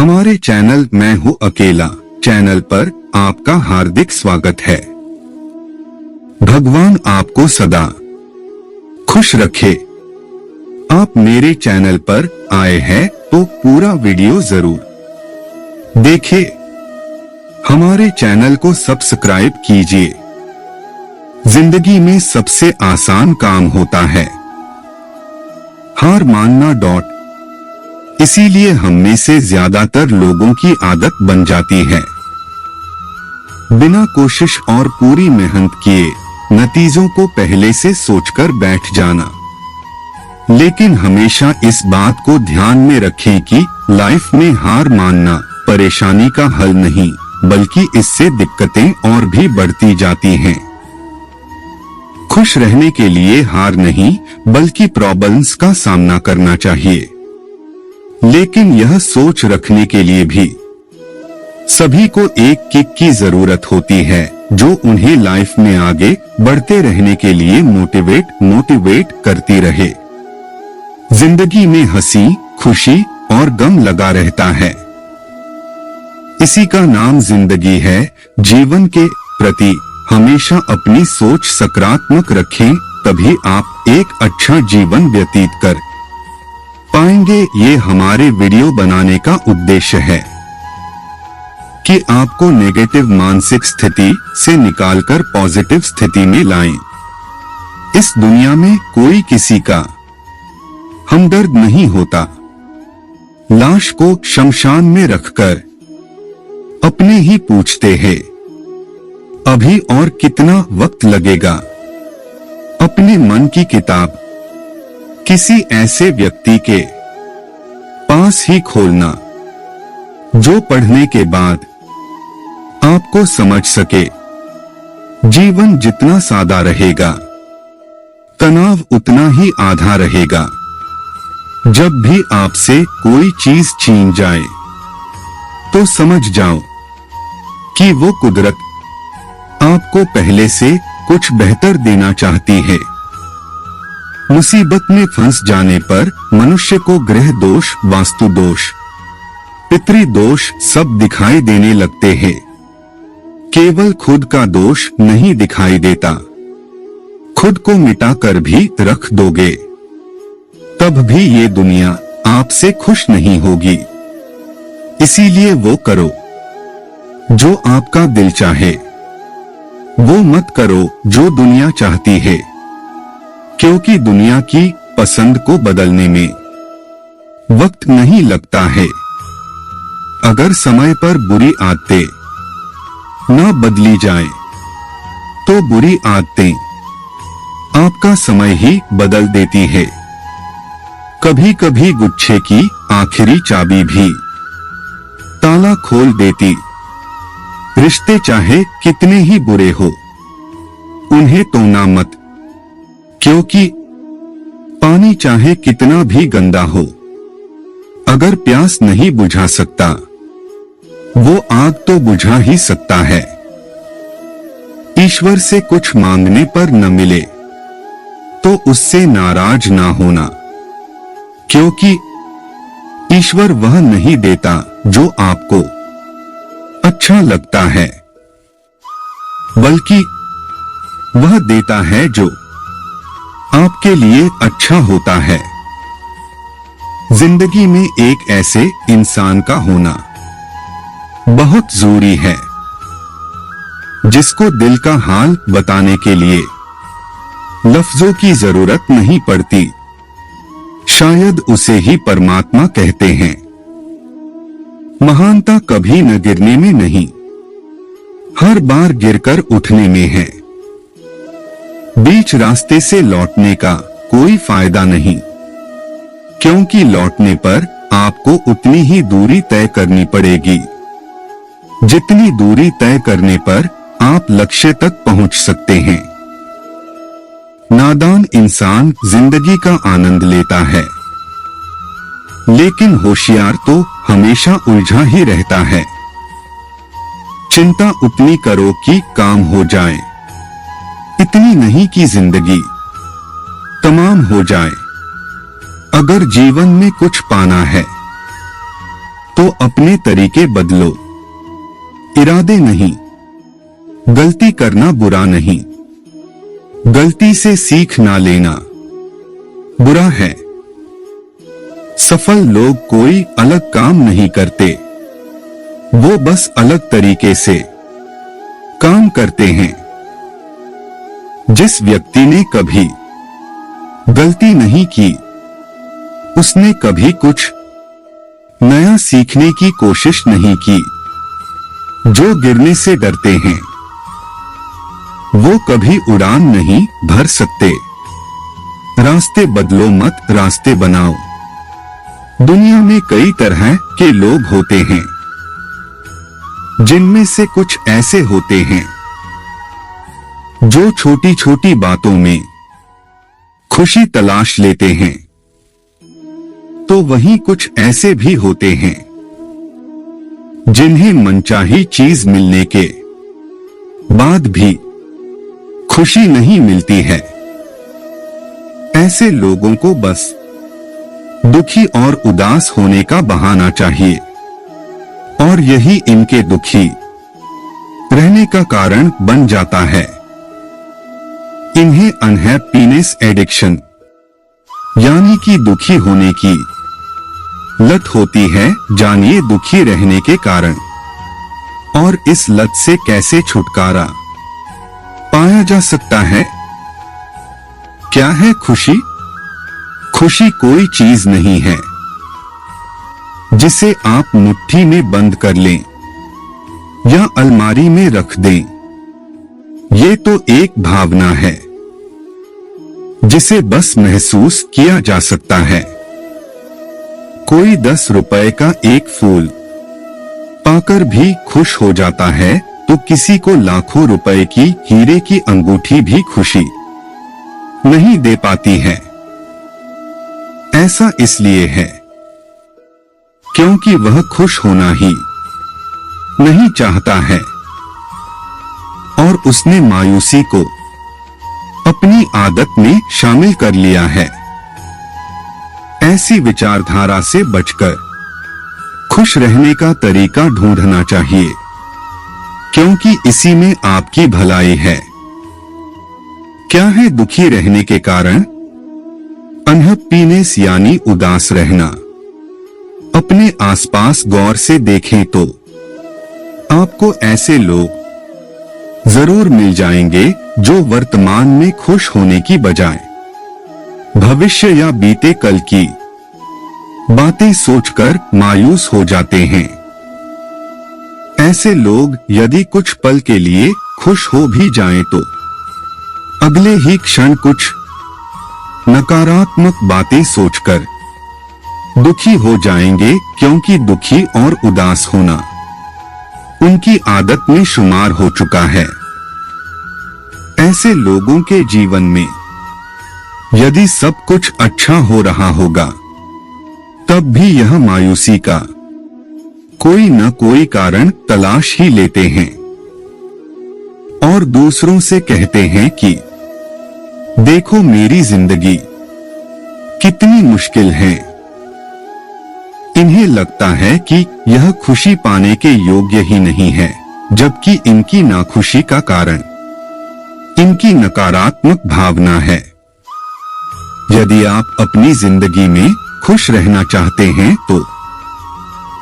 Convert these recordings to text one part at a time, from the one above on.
हमारे चैनल मैं हूँ अकेला चैनल पर आपका हार्दिक स्वागत है। भगवान आपको सदा खुश रखे। आप मेरे चैनल पर आए हैं तो पूरा वीडियो जरूर देखिए। हमारे चैनल को सब्सक्राइब कीजिए। जिंदगी में सबसे आसान काम होता है हार मानना। इसीलिए हम में से ज्यादातर लोगों की आदत बन जाती है बिना कोशिश और पूरी मेहनत किए नतीजों को पहले से सोचकर बैठ जाना। लेकिन हमेशा इस बात को ध्यान में रखें कि लाइफ में हार मानना परेशानी का हल नहीं, बल्कि इससे दिक्कतें और भी बढ़ती जाती हैं। खुश रहने के लिए हार नहीं, बल्कि प्रॉब्लम्स का सामना करना चाहिए। लेकिन यह सोच रखने के लिए भी सभी को एक किक की जरूरत होती है, जो उन्हें लाइफ में आगे बढ़ते रहने के लिए मोटिवेट करती रहे। जिंदगी में हंसी, खुशी और गम लगा रहता है। इसी का नाम जिंदगी है। जीवन के प्रति हमेशा अपनी सोच सकारात्मक रखें, तभी आप एक अच्छा जीवन व्यतीत कर पाएंगे। ये हमारे वीडियो बनाने का उद्देश्य है कि आपको नेगेटिव मानसिक स्थिति से निकालकर पॉजिटिव स्थिति में लाएं। इस दुनिया में कोई किसी का हमदर्द नहीं होता। लाश को शमशान में रखकर अपने ही पूछते हैं, अभी और कितना वक्त लगेगा। अपने मन की किताब किसी ऐसे व्यक्ति के पास ही खोलना जो पढ़ने के बाद आपको समझ सके। जीवन जितना सादा रहेगा, तनाव उतना ही आधा रहेगा। जब भी आपसे कोई चीज छीन जाए तो समझ जाओ कि वो कुदरत आपको पहले से कुछ बेहतर देना चाहती है। मुसीबत में फंस जाने पर मनुष्य को ग्रह दोष, वास्तु दोष, पितृ दोष सब दिखाई देने लगते हैं। केवल खुद का दोष नहीं दिखाई देता। खुद को मिटाकर भी रख दोगे तब भी ये दुनिया आपसे खुश नहीं होगी। इसीलिए वो करो जो आपका दिल चाहे, वो मत करो जो दुनिया चाहती है। क्योंकि दुनिया की पसंद को बदलने में वक्त नहीं लगता है। अगर समय पर बुरी आदतें न बदली जाए तो बुरी आदतें आपका समय ही बदल देती है। कभी कभी गुच्छे की आखिरी चाबी भी ताला खोल देती। रिश्ते चाहे कितने ही बुरे हो, उन्हें तोड़ना मत। क्योंकि पानी चाहे कितना भी गंदा हो, अगर प्यास नहीं बुझा सकता, वो आग तो बुझा ही सकता है। ईश्वर से कुछ मांगने पर न मिले तो उससे नाराज ना होना, क्योंकि ईश्वर वह नहीं देता जो आपको अच्छा लगता है, बल्कि वह देता है जो आपके लिए अच्छा होता है। जिंदगी में एक ऐसे इंसान का होना बहुत जरूरी है जिसको दिल का हाल बताने के लिए लफ्जों की जरूरत नहीं पड़ती। शायद उसे ही परमात्मा कहते हैं। महानता कभी न गिरने में नहीं, हर बार गिरकर उठने में है। बीच रास्ते से लौटने का कोई फायदा नहीं, क्योंकि लौटने पर आपको उतनी ही दूरी तय करनी पड़ेगी जितनी दूरी तय करने पर आप लक्ष्य तक पहुंच सकते हैं। नादान इंसान जिंदगी का आनंद लेता है, लेकिन होशियार तो हमेशा उलझा ही रहता है। चिंता उतनी करो कि काम हो जाए, इतनी नहीं कि जिंदगी तमाम हो जाए। अगर जीवन में कुछ पाना है तो अपने तरीके बदलो। इरादे नहीं, गलती करना बुरा नहीं, गलती से सीख ना लेना बुरा है। सफल लोग कोई अलग काम नहीं करते, वो बस अलग तरीके से काम करते हैं। जिस व्यक्ति ने कभी गलती नहीं की, उसने कभी कुछ नया सीखने की कोशिश नहीं की। जो गिरने से डरते हैं, वो कभी उड़ान नहीं भर सकते। रास्ते बदलो मत, रास्ते बनाओ। दुनिया में कई तरह के लोग होते हैं, जिनमें से कुछ ऐसे होते हैं जो छोटी छोटी बातों में खुशी तलाश लेते हैं, तो वहीं कुछ ऐसे भी होते हैं जिन्हें मनचाही चीज मिलने के बाद भी खुशी नहीं मिलती है। ऐसे लोगों को बस दुखी और उदास होने का बहाना चाहिए, और यही इनके दुखी रहने का कारण बन जाता है। इन्हें अनहैप्पीनेस एडिक्शन यानी कि दुखी होने की लत होती है। जानिए दुखी रहने के कारण और इस लत से कैसे छुटकारा पाया जा सकता है। क्या है खुशी? खुशी कोई चीज नहीं है जिसे आप मुट्ठी में बंद कर लें या अलमारी में रख दें। ये तो एक भावना है जिसे बस महसूस किया जा सकता है। कोई 10 रुपए का एक फूल पाकर भी खुश हो जाता है, तो किसी को लाखों रुपए की हीरे की अंगूठी भी खुशी नहीं दे पाती है। ऐसा इसलिए है क्योंकि वह खुश होना ही नहीं चाहता है और उसने मायूसी को अपनी आदत में शामिल कर लिया है। ऐसी विचारधारा से बचकर खुश रहने का तरीका ढूंढना चाहिए, क्योंकि इसी में आपकी भलाई है। क्या है दुखी रहने के कारण? अनहैप्पीनेस यानी उदास रहना। अपने आसपास गौर से देखें तो आपको ऐसे लोग जरूर मिल जाएंगे जो वर्तमान में खुश होने की बजाय भविष्य या बीते कल की बातें सोचकर मायूस हो जाते हैं। ऐसे लोग यदि कुछ पल के लिए खुश हो भी जाएं तो अगले ही क्षण कुछ नकारात्मक बातें सोचकर दुखी हो जाएंगे, क्योंकि दुखी और उदास होना उनकी आदत में शुमार हो चुका है। ऐसे लोगों के जीवन में यदि सब कुछ अच्छा हो रहा होगा, तब भी यह मायूसी का कोई न कोई कारण तलाश ही लेते हैं और दूसरों से कहते हैं कि देखो मेरी जिंदगी कितनी मुश्किल है। इन्हें लगता है कि यह खुशी पाने के योग्य ही नहीं है, जबकि इनकी नाखुशी का कारण इनकी नकारात्मक भावना है। यदि आप अपनी जिंदगी में खुश रहना चाहते हैं तो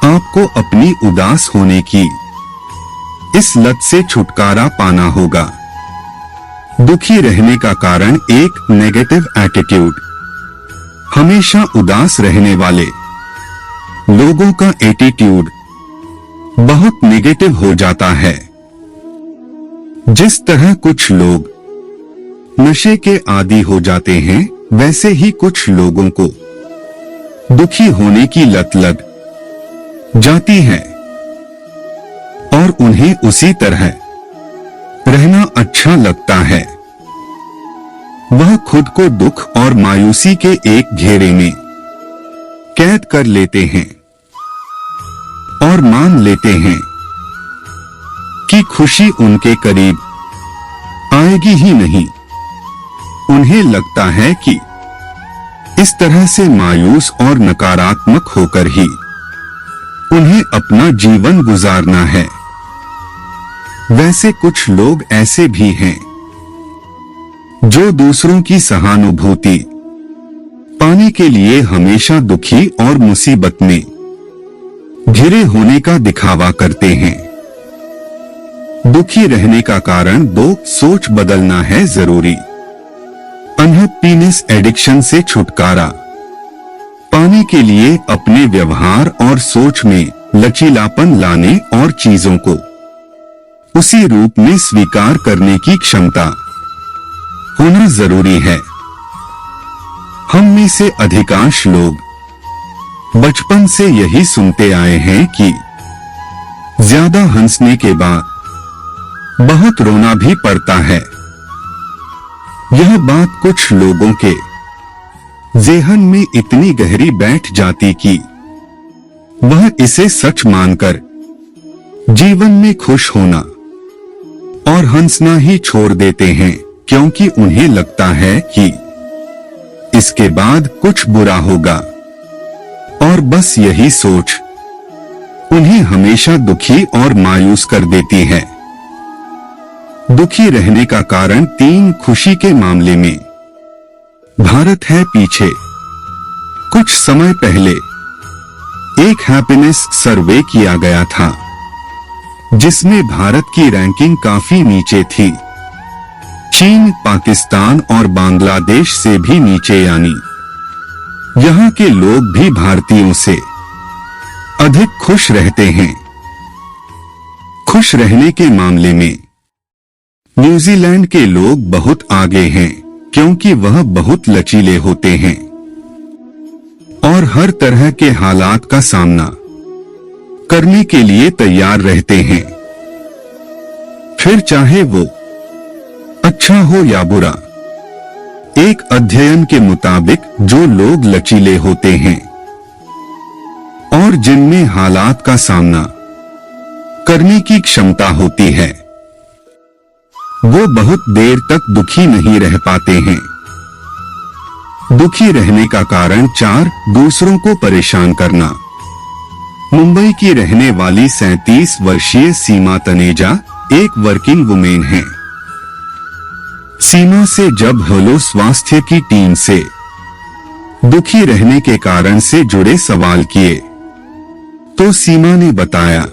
आपको अपनी उदास होने की इस लत से छुटकारा पाना होगा। दुखी रहने का कारण एक नेगेटिव एटीट्यूड। हमेशा उदास रहने वाले लोगों का एटीट्यूड बहुत नेगेटिव हो जाता है। जिस तरह कुछ लोग नशे के आदी हो जाते हैं, वैसे ही कुछ लोगों को दुखी होने की लत लग जाती है और उन्हें उसी तरह रहना अच्छा लगता है। वह खुद को दुख और मायूसी के एक घेरे में कैद कर लेते हैं और मान लेते हैं कि खुशी उनके करीब आएगी ही नहीं। उन्हें लगता है कि इस तरह से मायूस और नकारात्मक होकर ही उन्हें अपना जीवन गुजारना है। वैसे कुछ लोग ऐसे भी हैं जो दूसरों की सहानुभूति पाने के लिए हमेशा दुखी और मुसीबत में घिरे होने का दिखावा करते हैं। दुखी रहने का कारण दो, सोच बदलना है जरूरी। अनहैप्पीनेस एडिक्शन से छुटकारा पाने के लिए अपने व्यवहार और सोच में लचीलापन लाने और चीजों को उसी रूप में स्वीकार करने की क्षमता होना जरूरी है। हम में से अधिकांश लोग बचपन से यही सुनते आए हैं कि ज्यादा हंसने के बाद बहुत रोना भी पड़ता है। यह बात कुछ लोगों के ज़हन में इतनी गहरी बैठ जाती कि वह इसे सच मानकर जीवन में खुश होना और हंसना ही छोड़ देते हैं, क्योंकि उन्हें लगता है कि इसके बाद कुछ बुरा होगा। और बस यही सोच उन्हें हमेशा दुखी और मायूस कर देती है। दुखी रहने का कारण 3, खुशी के मामले में भारत है पीछे। कुछ समय पहले एक हैप्पीनेस सर्वे किया गया था जिसमें भारत की रैंकिंग काफी नीचे थी। चीन, पाकिस्तान और बांग्लादेश से भी नीचे, यानी यहाँ के लोग भी भारतीयों से अधिक खुश रहते हैं। खुश रहने के मामले में न्यूजीलैंड के लोग बहुत आगे हैं, क्योंकि वह बहुत लचीले होते हैं और हर तरह के हालात का सामना करने के लिए तैयार रहते हैं, फिर चाहे वो अच्छा हो या बुरा। एक अध्ययन के मुताबिक जो लोग लचीले होते हैं और जिनमें हालात का सामना करने की क्षमता होती है, वो बहुत देर तक दुखी नहीं रह पाते हैं। दुखी रहने का कारण 4, दूसरों को परेशान करना। मुंबई की रहने वाली 37 वर्षीय सीमा तनेजा एक वर्किंग वुमेन है। सीमा से जब हेलो स्वास्थ्य की टीम से दुखी रहने के कारण से जुड़े सवाल किए तो सीमा ने बताया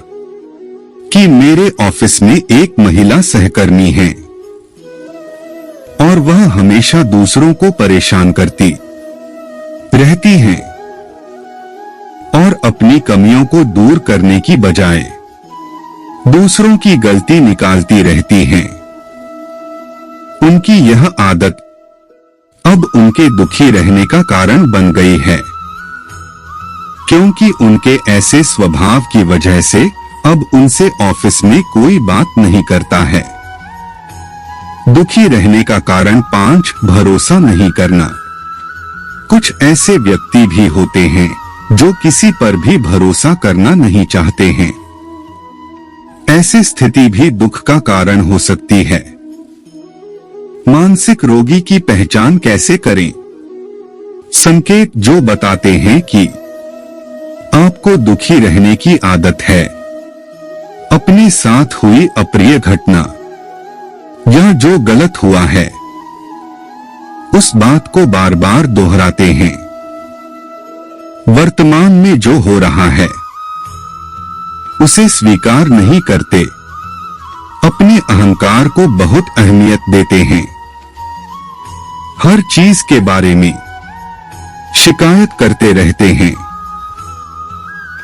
कि मेरे ऑफिस में एक महिला सहकर्मी है और वह हमेशा दूसरों को परेशान करती रहती है और अपनी कमियों को दूर करने की बजाय दूसरों की गलती निकालती रहती हैं। उनकी यह आदत अब उनके दुखी रहने का कारण बन गई है, क्योंकि उनके ऐसे स्वभाव की वजह से अब उनसे ऑफिस में कोई बात नहीं करता है। दुखी रहने का कारण 5, भरोसा नहीं करना। कुछ ऐसे व्यक्ति भी होते हैं जो किसी पर भी भरोसा करना नहीं चाहते हैं। ऐसी स्थिति भी दुख का कारण हो सकती है। मानसिक रोगी की पहचान कैसे करें? संकेत जो बताते हैं कि आपको दुखी रहने की आदत है। अपने साथ हुई अप्रिय घटना या जो गलत हुआ है उस बात को बार बार दोहराते हैं। वर्तमान में जो हो रहा है उसे स्वीकार नहीं करते। अपने अहंकार को बहुत अहमियत देते हैं। हर चीज के बारे में शिकायत करते रहते हैं।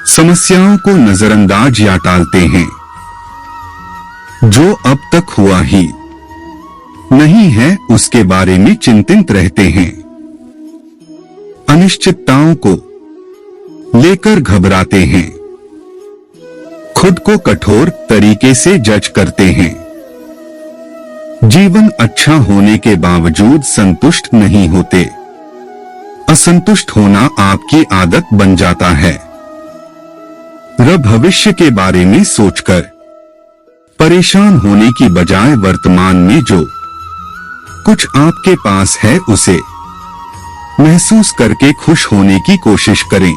समस्याओं को नजरअंदाज या टालते हैं। जो अब तक हुआ ही नहीं है उसके बारे में चिंतित रहते हैं। अनिश्चितताओं को लेकर घबराते हैं। खुद को कठोर तरीके से जज करते हैं। जीवन अच्छा होने के बावजूद संतुष्ट नहीं होते। असंतुष्ट होना आपकी आदत बन जाता है। भविष्य के बारे में सोचकर परेशान होने की बजाय वर्तमान में जो कुछ आपके पास है उसे महसूस करके खुश होने की कोशिश करें।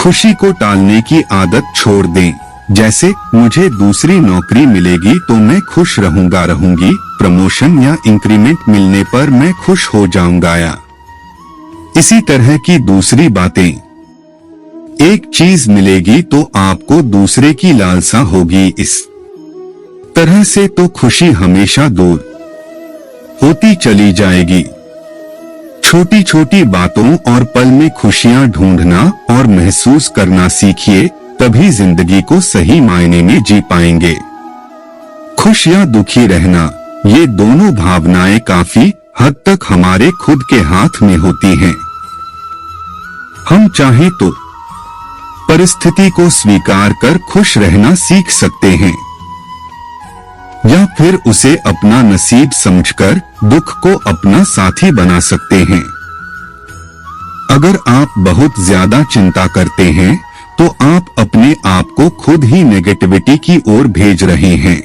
खुशी को टालने की आदत छोड़ दें। जैसे मुझे दूसरी नौकरी मिलेगी तो मैं खुश रहूंगी, प्रमोशन या इंक्रीमेंट मिलने पर मैं खुश हो जाऊंगा, या इसी तरह की दूसरी बातें। एक चीज मिलेगी तो आपको दूसरे की लालसा होगी। इस तरह से तो खुशी हमेशा दूर होती चली जाएगी। छोटी छोटी बातों और पल में खुशियां ढूंढना और महसूस करना सीखिए, तभी जिंदगी को सही मायने में जी पाएंगे। खुश या दुखी रहना, ये दोनों भावनाएं काफी हद तक हमारे खुद के हाथ में होती हैं। हम चाहें तो परिस्थिति को स्वीकार कर खुश रहना सीख सकते हैं, या फिर उसे अपना नसीब समझकर दुख को अपना साथी बना सकते हैं। अगर आप बहुत ज्यादा चिंता करते हैं तो आप अपने आप को खुद ही नेगेटिविटी की ओर भेज रहे हैं।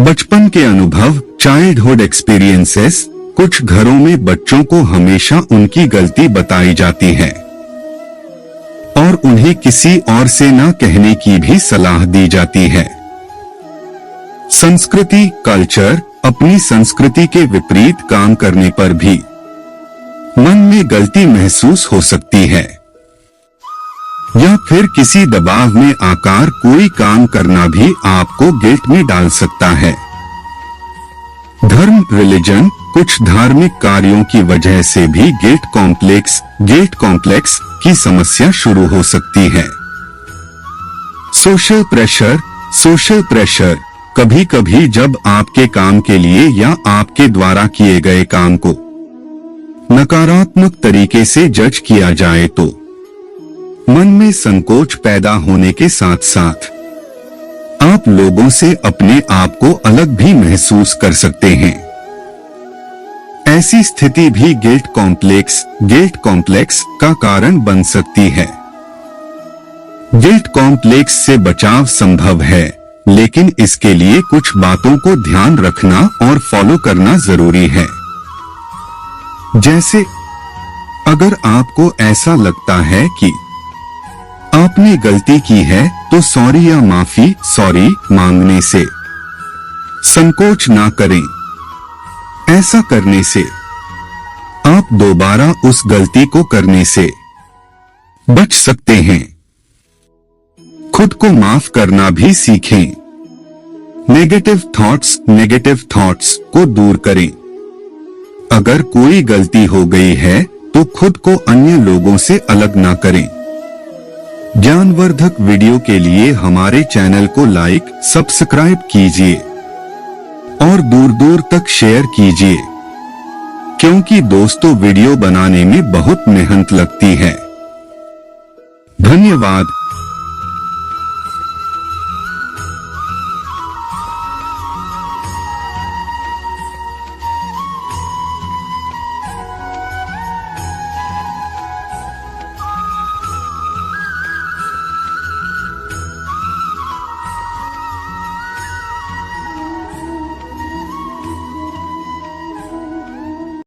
बचपन के अनुभव, चाइल्डहुड एक्सपीरियंसेस, कुछ घरों में बच्चों को हमेशा उनकी गलती बताई जाती है और उन्हें किसी और से न कहने की भी सलाह दी जाती है। संस्कृति, कल्चर, अपनी संस्कृति के विपरीत काम करने पर भी मन में गलती महसूस हो सकती है, या फिर किसी दबाव में आकर कोई काम करना भी आपको गिल्ट में डाल सकता है। धर्म, रिलीजन, कुछ धार्मिक कार्यों की वजह से भी गिल्ट कॉम्प्लेक्स की समस्या शुरू हो सकती है। सोशल प्रेशर, कभी कभी जब आपके काम के लिए या आपके द्वारा किए गए काम को नकारात्मक तरीके से जज किया जाए तो मन में संकोच पैदा होने के साथ साथ आप लोगों से अपने आप को अलग भी महसूस कर सकते हैं। ऐसी स्थिति भी गिल्ट कॉम्प्लेक्स का कारण बन सकती है। गिल्ट कॉम्प्लेक्स से बचाव संभव है, लेकिन इसके लिए कुछ बातों को ध्यान रखना और फॉलो करना जरूरी है। जैसे अगर आपको ऐसा लगता है कि आपने गलती की है तो सॉरी या सॉरी मांगने से संकोच ना करें। ऐसा करने से आप दोबारा उस गलती को करने से बच सकते हैं। खुद को माफ करना भी सीखें। नेगेटिव थॉट्स को दूर करें। अगर कोई गलती हो गई है तो खुद को अन्य लोगों से अलग ना करें। ज्ञानवर्धक वीडियो के लिए हमारे चैनल को लाइक, सब्सक्राइब कीजिए और दूर दूर तक शेयर कीजिए, क्योंकि दोस्तों वीडियो बनाने में बहुत मेहनत लगती है। धन्यवाद।